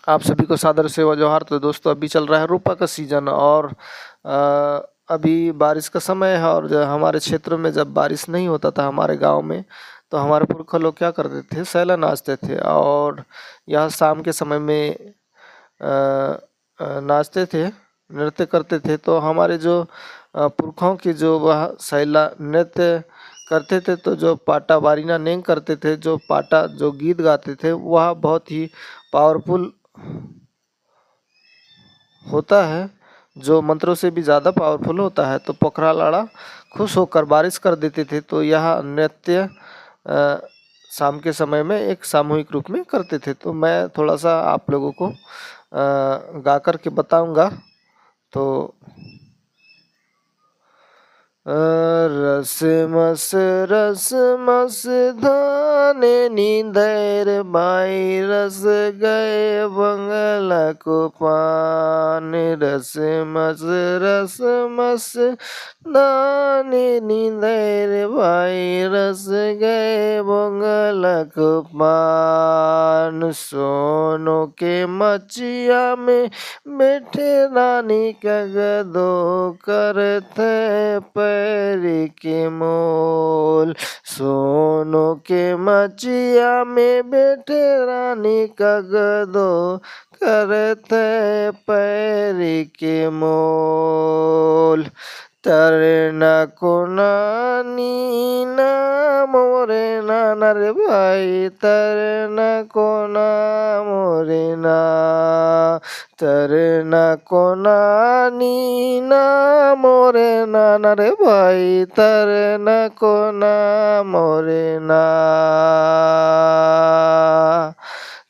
आप सभी को सादर सेवा जोहार। तो दोस्तों अभी चल रहा है रोपा का सीज़न और अभी बारिश का समय है और हमारे क्षेत्रों में जब बारिश नहीं होता था हमारे गांव में, तो हमारे पुरखा लोग क्या करते थे, सैला नाचते थे और यह शाम के समय में नाचते थे, नृत्य करते थे। तो हमारे जो पुरखों की जो वह सैला नृत्य करते थे, तो जो पाटा बारीना नेंग करते थे, जो पाटा जो गीत गाते थे, वह बहुत ही पावरफुल होता है, जो मंत्रों से भी ज़्यादा पावरफुल होता है। तो पोखरा लाड़ा खुश होकर बारिश कर देते थे। तो यह नृत्य शाम के समय में एक सामूहिक रूप में करते थे। तो मैं थोड़ा सा आप लोगों को गा कर के बताऊंगा। तो रस मस धाने नींदर बाई रस गए बंगला को पान। रस मस धाने नींदर बाई रस गए बंगला को पान। सोनों के मचिया में बैठे रानी का गदो करते पैरी के मोल। सोनों के मचिया में बैठे रानी का गदो करते पैरी के मोल। तरना को नानी ना मोरे नाना रे भाई, तरना को ना मोरे ना। तरना को नानी ना मोरे नाना रे भाई, तरना को ना मोरे ना।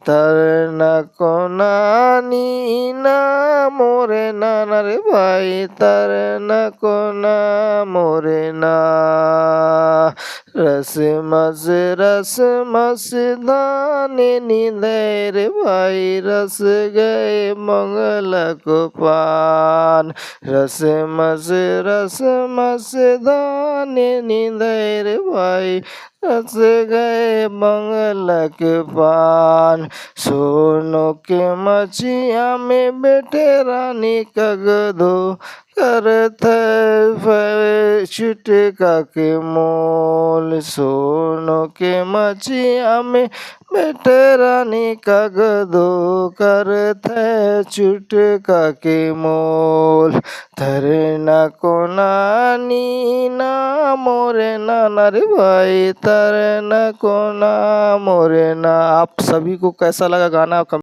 तरना को नानी ना मोरे नाना रे भाई, तरना को ना मोरे ना। रस मस धाने नींदर भाई रस गए मंगला को पान। रस मस धाने नींदर भाई रस गए मंगला के पान। सोनों के मचिया में बैठे रानी का गदो करते छुटका के मोल। सोनों के मचिया में बैठे रानी का गदो करते छुटका के मोल। तरना को नानी ना मोरे नाना रे भाई, तरना को ना मोरे ना। आप सभी को कैसा लगा गाना?